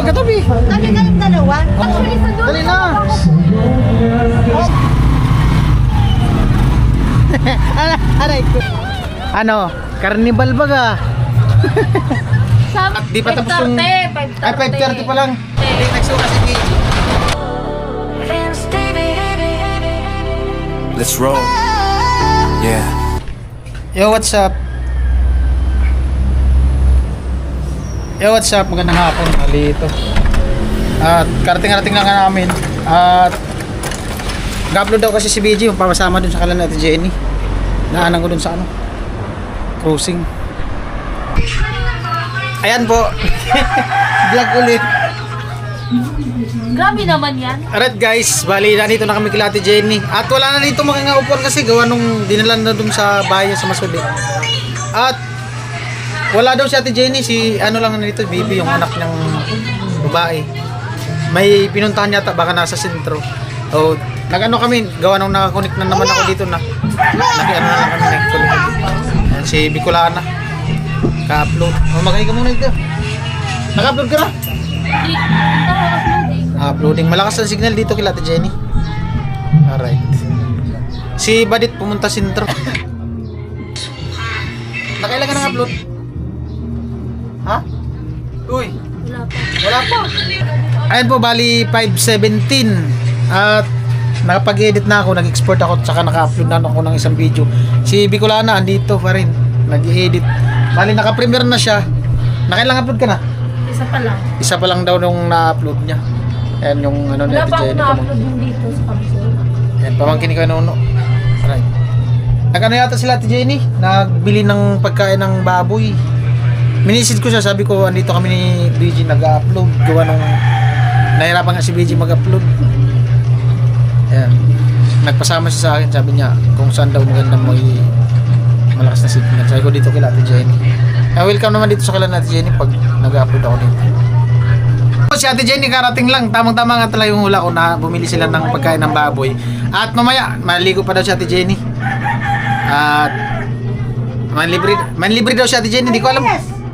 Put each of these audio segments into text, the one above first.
magkatabi. Tabi kayong dalawa. Actually, sa doon. Dali na. Aray ko. Ano? Carnival baga. At Di pa tapos yung... Ay, 5:30 pa lang. Nagsuka si Gigi. Let's roll. Yeah. Yo, what's up? Yo, what's up? Magandang hapon. Ali ito. At karating-karating lang namin. At nag-upload daw kasi si BG yung pamasama dun sa kalan natin Jenny. Naanan ko dun sa ano cruising. Ayan po. Vlog ulit. Grabe naman yan. Alright guys, bali na dito na kami kila Ate Jenny. At wala na dito mga upuan kasi gawa nung dinalan na dun sa bahay sa Masudi. At wala daw si Ate Jenny, si ano lang nito, Bibi, yung anak ng babae. May pinuntahan yata, baka nasa sentro. O, nag-ano kami, gawa nung nakakunik na naman ako dito na. Naki-ano na lang kami nag-kulik. Ayan, si Bicolana. Ka-upload. O, magay ka muna dito. Naka-upload ka na? Uploading. Malakas ang signal dito kila Ate Jenny. Alright. Si Badit pumunta sentro. Nakailan ka nang upload? Ha? Uy. Wala pa. Wala pa. Ayan po, bali 5:17. At nakapag-edit na ako, nag-export ako, tsaka naka-upload na ako ng isang video. Si Bicolana andito pa rin, nag-edit. Bali naka-premiere na siya. Nakailang upload ka na? Isa pa lang. Isa pa lang daw nung na-upload niya. Ayan yung ano Wala natin pa ako dyan. na-upload yung dito sa Pamsol. Ayan, pamangkin ni Kanuno. Alright. Nag-ano yata sila Ate Jenny? Nagbili ng pagkain ng baboy. Minisid ko siya, sabi ko andito kami ni BG nag-upload. Gawa nung nahirapan nga si BG mag-upload. Ayan. Nagpasama siya sa akin, sabi niya kung saan daw maganda malakas na signal. Sabi ko dito kila Ate Jenny. Welcome naman dito sa kila Ate Jenny pag nag-upload ako dito. Si Ate Jenny karating lang, tamang-tama nga talaga yung hula ko na bumili sila ng pagkain ng baboy. At mamaya, maligo pa daw si Ate Jenny. At manlibre daw si Ate Jenny, hindi ko alam.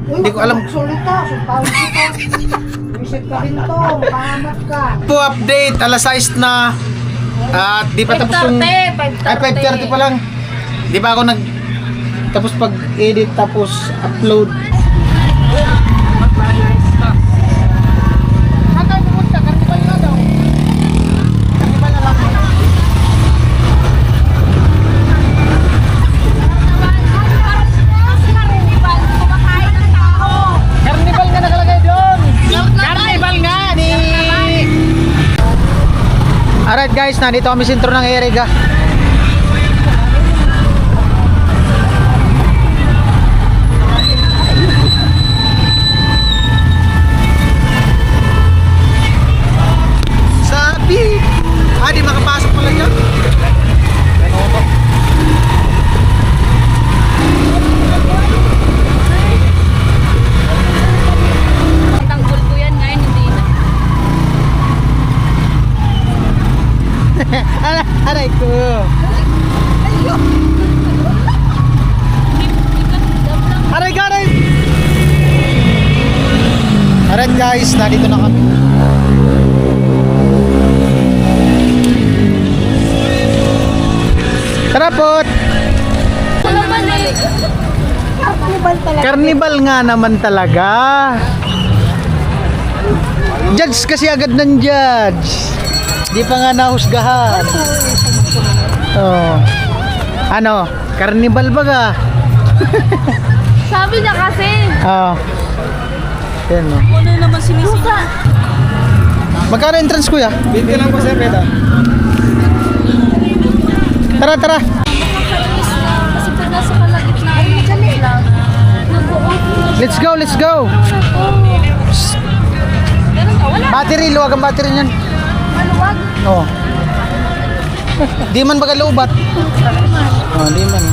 Hindi ko alam. Sulita, sultawin kita. Visit ka rin to, makahamat ka. Po update, alas 6 na. At di pa tapos yung... 5:30. Ay, 5:30 pa lang. Di pa ako tapos pag-edit, tapos upload. Hanggang pumunta, karnival na daw. Karnival na lang. Karnival nga nakalagay doon. Karnival nga ni... Alright guys, nandito kami sentro ng Erega. Sabi! Di makapasok pala dyan. Ano to? Tanggol ko yan ngayon, hindi na. Aray ko. Aray ka, aray! Alright guys, nandito na kami. Tara pot! Ano naman eh? Carnival talaga. Carnival nga naman talaga. Judge kasi agad ng judge. Di pa nga nahusgahan. Oh. Ano? Carnival baga. Sabi niya kasi. Oh. Yan no. Ano naman sinisika? Magkano entrance kuya? 20 lang po sir, peta. Tara, tara. Kasi pag nasa kalagitnaan mo lang, nag-o-off. Let's go, let's go. Meron ka, wala. Battery, luwag ang battery niyan. Maluwag. Oh. Di man baga lubat. Oh, di man.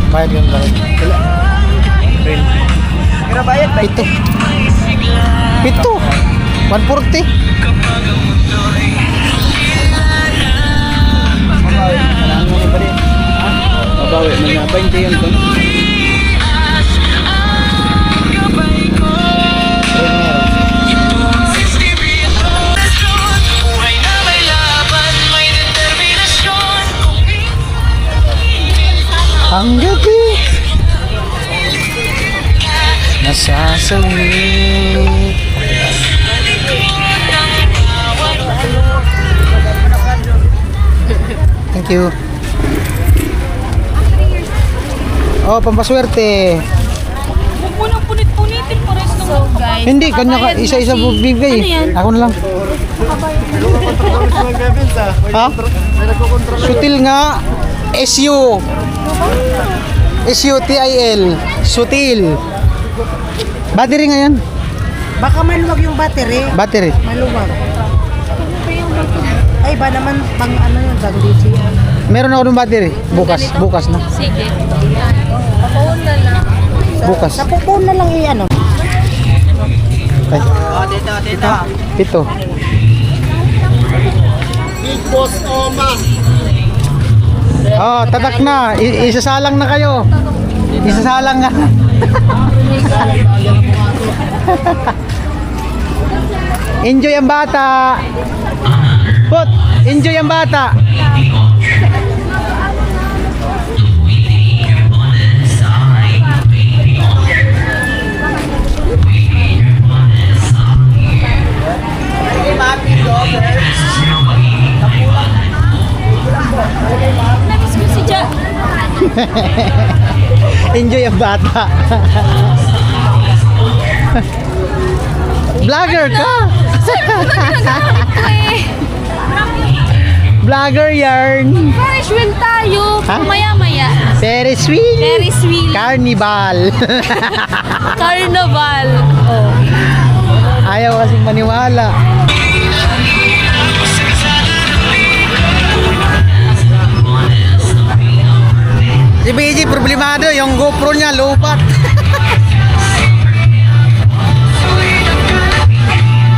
Bayad yun ba? Kira bayad ba? Pito. Pito. 140. Mabawi mo na 20 yun to. Ang gabi nasasawi. Thank you. Oh, pampaswerte. Huwag mo nang punit-punitin po rin. So guys, Hindi, kanya ka, isa-isa bibigay. Ano yan? Ako na lang. Ha? Sutil nga. SU. SUTIL. Sutil. Battery nga yan. Baka maluwag yung battery. Battery. Maluwag. Ay, ba naman pang ano yun, bandage yan. Meron ako ng battery. Bukas. Bukas na. Sige. Papaon na lang. Bukas. Sa pupon na lang i-ano. Ay. Ito. Big Boss Oma. Oh, tatak na. Isasalang na kayo. Isasalang nga. Enjoy ang bata. Put, enjoy ang bata. Namiss ko si Ja. Enjoy ang bata. Vlogger ka. Vlogger yarn. Ferris wheel tayo. Ha? Maya-maya. Ferris wheel. Ferris wheel. Carnival. Carnival. Oh. Ayaw kasing maniwala. Si BG problemado, yung GoPro niya lupat.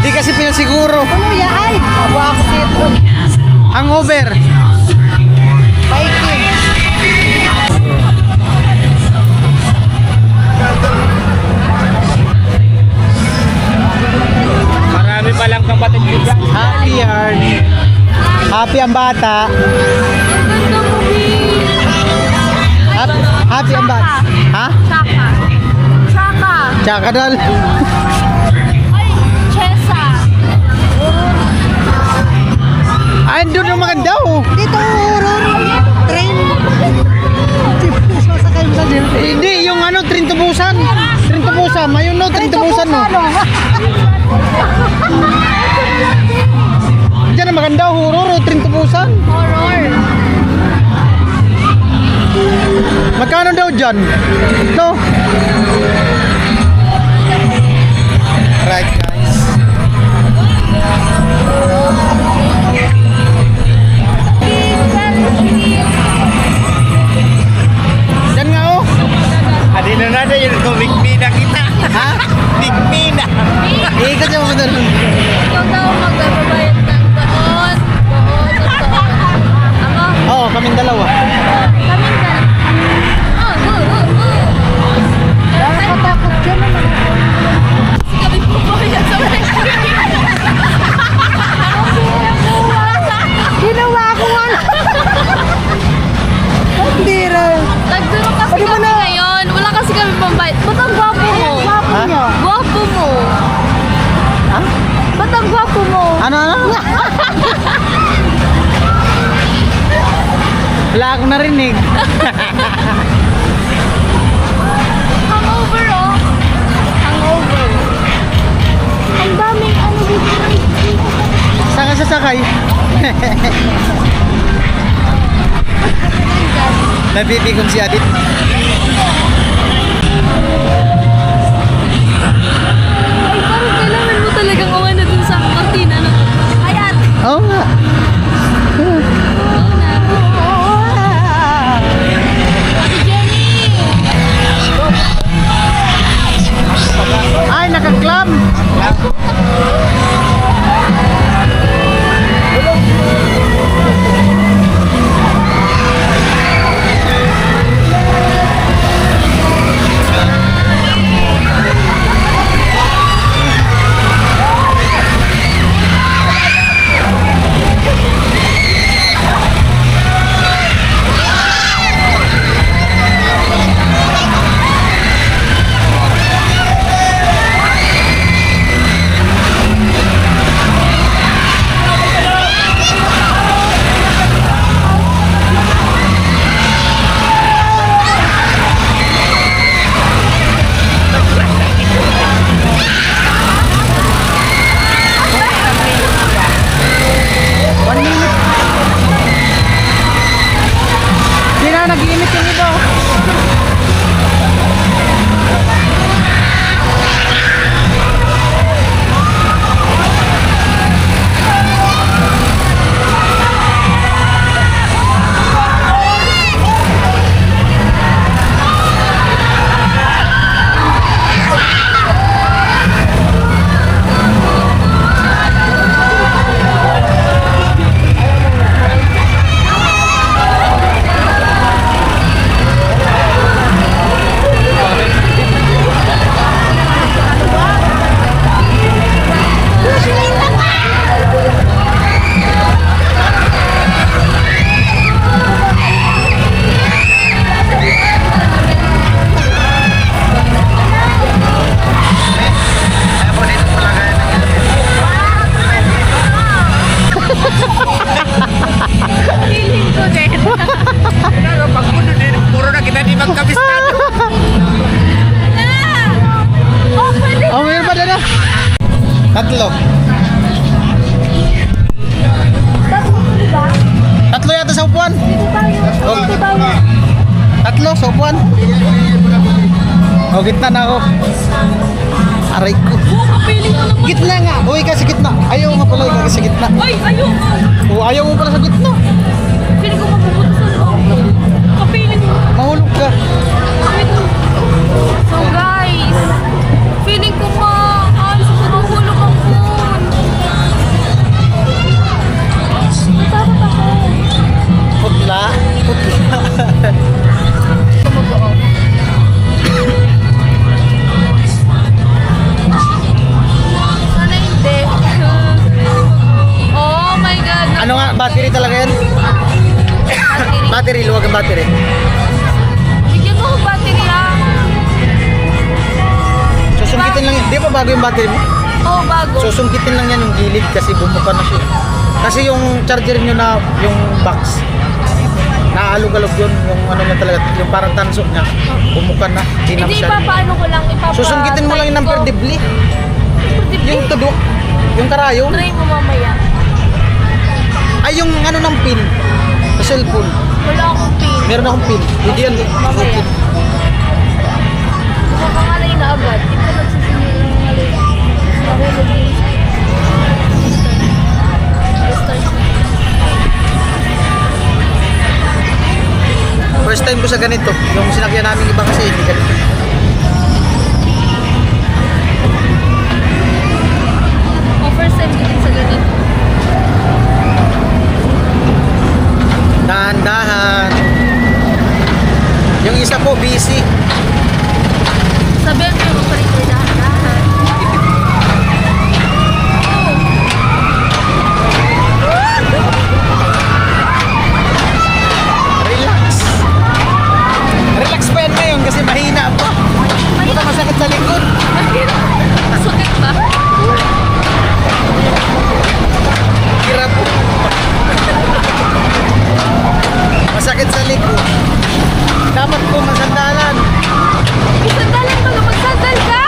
Di kasi pinasiguro. Ano ya ay? Awa ako sito. Ang over. Biking. Marami palang kapatid dyan. Happy yarn. Happy ang bata. Ganda mo, Happy, happy ang bata. Ha? Chaka. Chaka. Tsaka dal. Ay, Chesa. Ay, doon ang maganda oh. Dito, train. Sasakay mo sa jeep. Hindi, yung ano, Trin Tubusan. Trin Tubusan, ayun no, Trin Tubusan no. Diyan ang maganda, horror, Trin Tubusan. Horror. Magkano daw dyan? Ito. Right guys. Diyan nga oh. Adino na na yun, bigmina kita. Ha? Bigmina. Ikot yung mga doon. Ikaw daw magbabayad ng doon. Ako? Oo, kaming dalawa. Kami na. Nakakatakot dyan naman. Kasi kami pumayad sa mga. Ginawa ko nga. Hindi rin. Nagduro kasi Ano ba kami na? ngayon. Wala kasi kami pambayad. Ba't ang gwapo mo? Gwapo Ha? niya. Gwapo mo. Ha? Ba't ang gwapo mo? Ano? Wala akong narinig. Hangover oh. Hangover. Ang daming ano dito. Saan ka sasakay? Nabibigong si Adit. Ay, parang kailangan mo talagang umano dun sa kortina. No? Ayan. Oo nga. Oo na. Ate Jenny. Ay, nakaklam. magkabistado. Oh, pwede Oh, mayroon pa na. Tatlo. Tatlo yata sa upuan. Oh, tatlo sa upuan. Oh, gitna na ako. Aray ko. Oh, kapili ko naman. Gitna nga. Uy, kasi gitna. Ayaw nga pala yung sa gitna. Ay, ayoko. Oh, ayaw mo pala sa gitna. Pili ko mapupunta sa loob. Kapili mo. Mahulog ka. So guys, feeling ko maalis ako ng hulog ang phone. Takot ako. Putla. Putla. Mag-off. Sana hindi. Oh my God. Ano nga, battery talaga yan? Battery. Battery, luwag ang battery. Bigyan mo ako battery ah. Susungkitin lang yan. Di ba bago yung battery mo? Oh, bago. Susungkitin lang yan yung gilid kasi bumuka na siya. Kasi yung charger nyo na, yung box, naalog-alog yun, yung ano na talaga, yung parang tanso niya, bumuka na, di na Hindi siya. pa, paano ko lang ipapa... Susungkitin mo lang yung number dibli, yung tudok, yung karayong, Try mo mamaya. ay yung ano ng pin, sa cellphone, Wala akong pin. meron akong pin, hindi yan, Mamaya. okay. Makakalay na agad. Hindi ko nagsisimula ng malay. Nahulog yung restart. First time ko sa ganito, yung sinakyan namin iba kasi hindi ganito. Oh, first time ko din sa ganito. Dahan-dahan. Yung isa po, busy. Sabihan mo yung pa-record dahan-dahan. Relax. Relax pa yan ngayon kasi mahina pa. Puta masakit sa likod. Sakit ba? Hirap. Masakit sa likod. Dapat po masandalan. Isandalan ka na magsandal ka!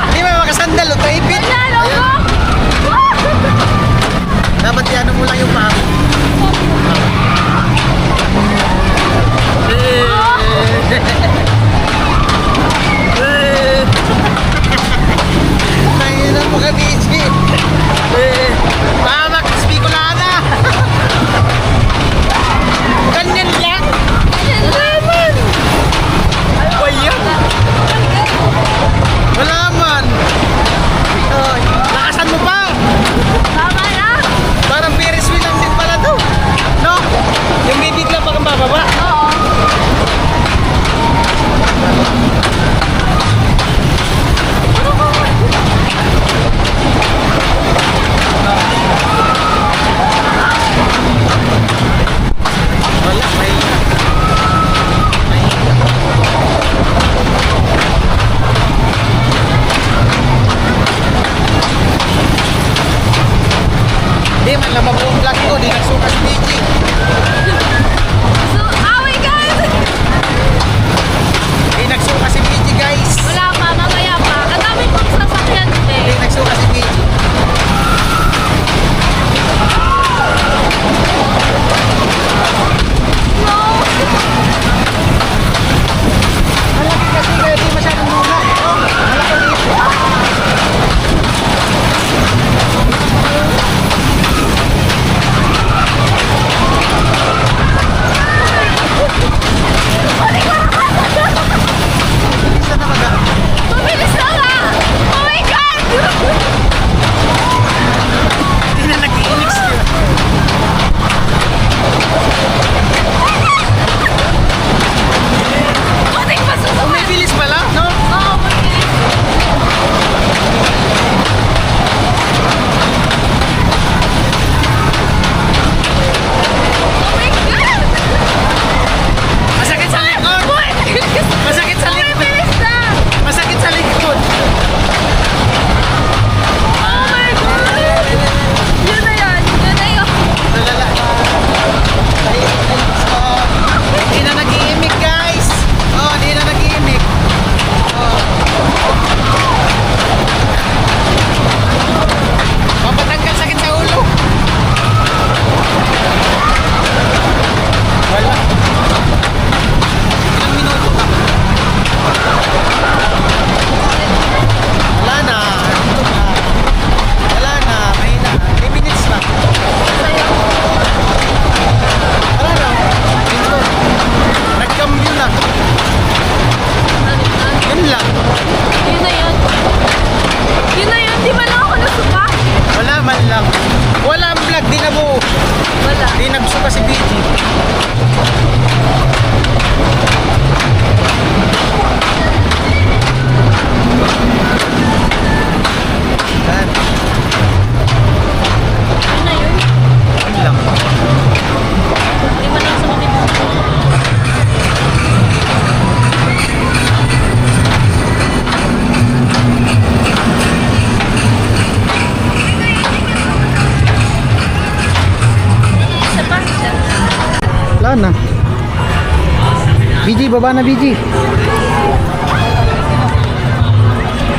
baba na, BG.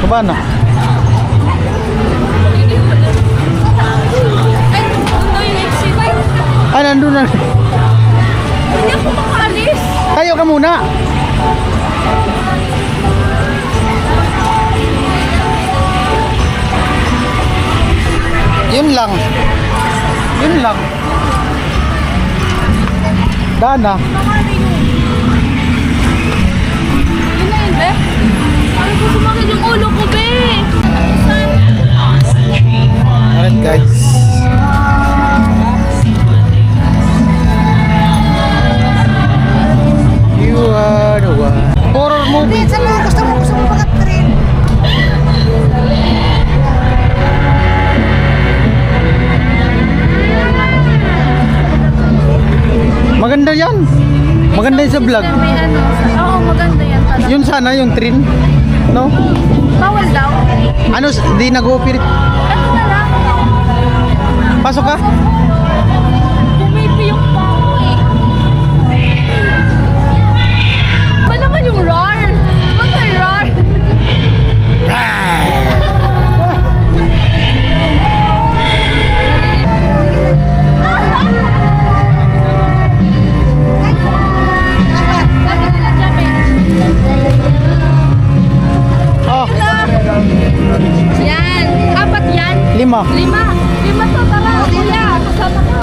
Baba na. Ay, yung exit. Ah, nandun na. Hindi ako makaalis. Tayo ka muna. Yun lang. Yun lang. Dana. Yun na yun, be. Ay, ko sumakit yung ulo ko, be. Alright, guys. You are the one. Horror movie. Saan mo gusto mo mag-train? Maganda yan. Maganda yan sa vlog. May ano, oo, maganda yan talaga. Yun sana yung train. No? Bawal daw. Ano, di nag-ooperate. Ano na lang? Pasok ka? Pumipiyok pa ako eh. Ba naman yung roar? Ba't may roar? Lagi nila dyan eh. Oh, Yan. Apat yan. 5. Lima to, tara. Kuya, kasama ka.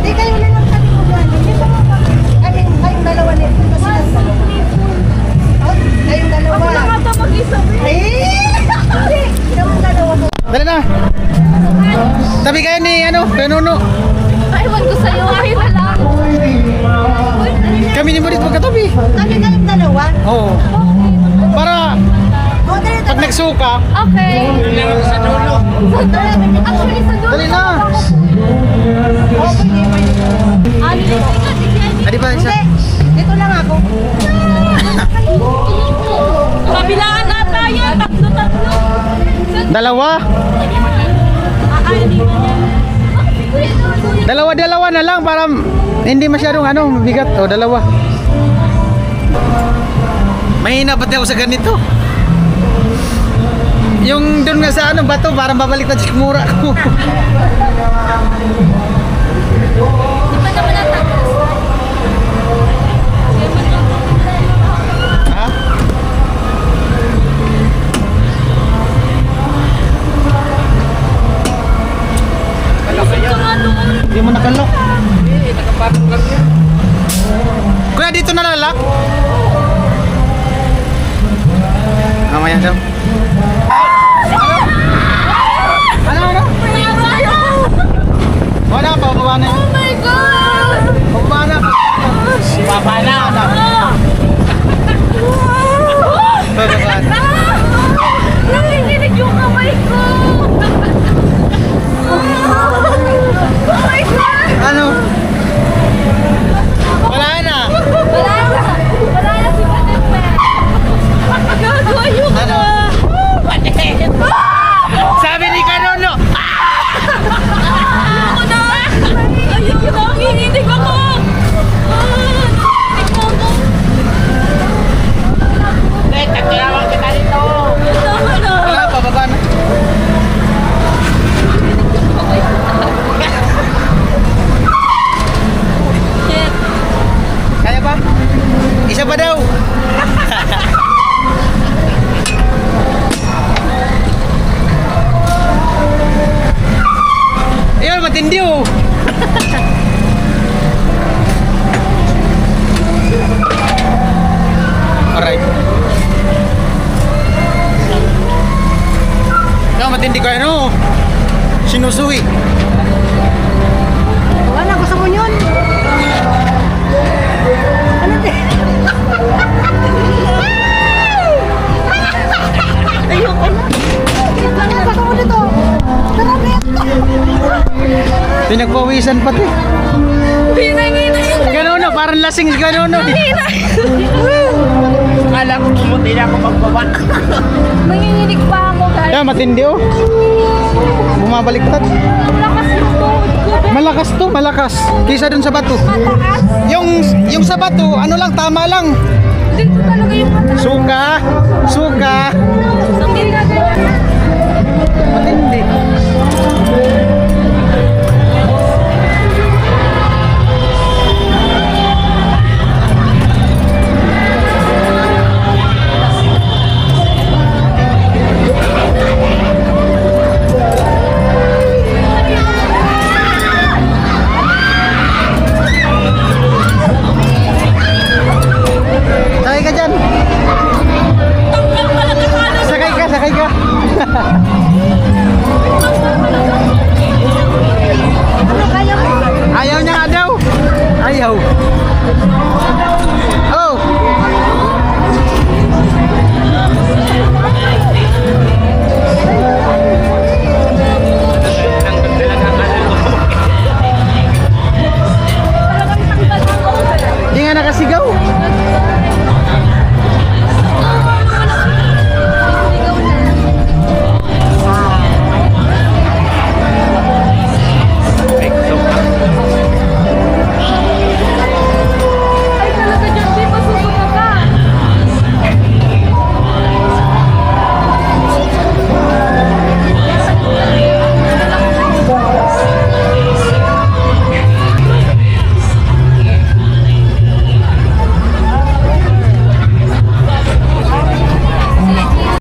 Di kayo na lang kami mag-ano. Di ba mga kayong dalawa nito? Kasi kayong dalawa. Ako lang ata mag-isa. Ay! Hindi! Kayong dalawa mo. Dali na. Tabi kayo ni ano, Penuno. Ewan ko sa'yo. Ayaw na lang. Kami ni Marit magkatabi. Kami kayong dalawa. Oo. Para O, dali pag nagsuka, Okay. Sa dulo. Actually, sa dulo. dali na. Adi ba isa? Hindi. Dito lang ako. Kabilaan na tayo. Tatlo. Dalawa. Dalawa na lang para hindi masyadong ano, mabigat. O, dalawa. Mahina pati ako sa ganito. Yung doon nga sa ano, bato, parang babalik na sikmura ko. Di ba naman natapos? Ha? Hindi mo nakalok. Nakapatong lang yan. Kuya, dito na lalak. Mamaya daw. Ano? Wala pa, baba na. Oh my God! Baba na. Baba na. Baba na. Nanginginig yung kamay ko! Oh my God! Ano? Wala na. Wala na si Patepe! Gago, ayoko Ano? na! Sabi ni Kanono. Ayoko na! Ayoko na! Nanginginig ako! Nanginginig ako! Tagkilawang kita dito. Tama na! Wala pa, baba na. Shit! Kaya ba? Isa pa daw. Ayun, matindi oh. Alright. Ayun, matindi ko ano. Sinusui. Wala, gusto mo yun? Ano din? Ayoko na! Ano gusto mo dito? Tara, Beth! Pinagpawisan pati. Pinanginig! Gano'n parang lasing si gano'n. Akala ko kumuti na ako magbaba. Manginginig pa ako dahil Yan, matindi oh. Bumabaliktad. Lakas yung tuhod ko. Malakas to, malakas. Kisa dun sa bato. Mataas. Yung sa bato, ano lang, tama lang. Dito talaga yung mataas. So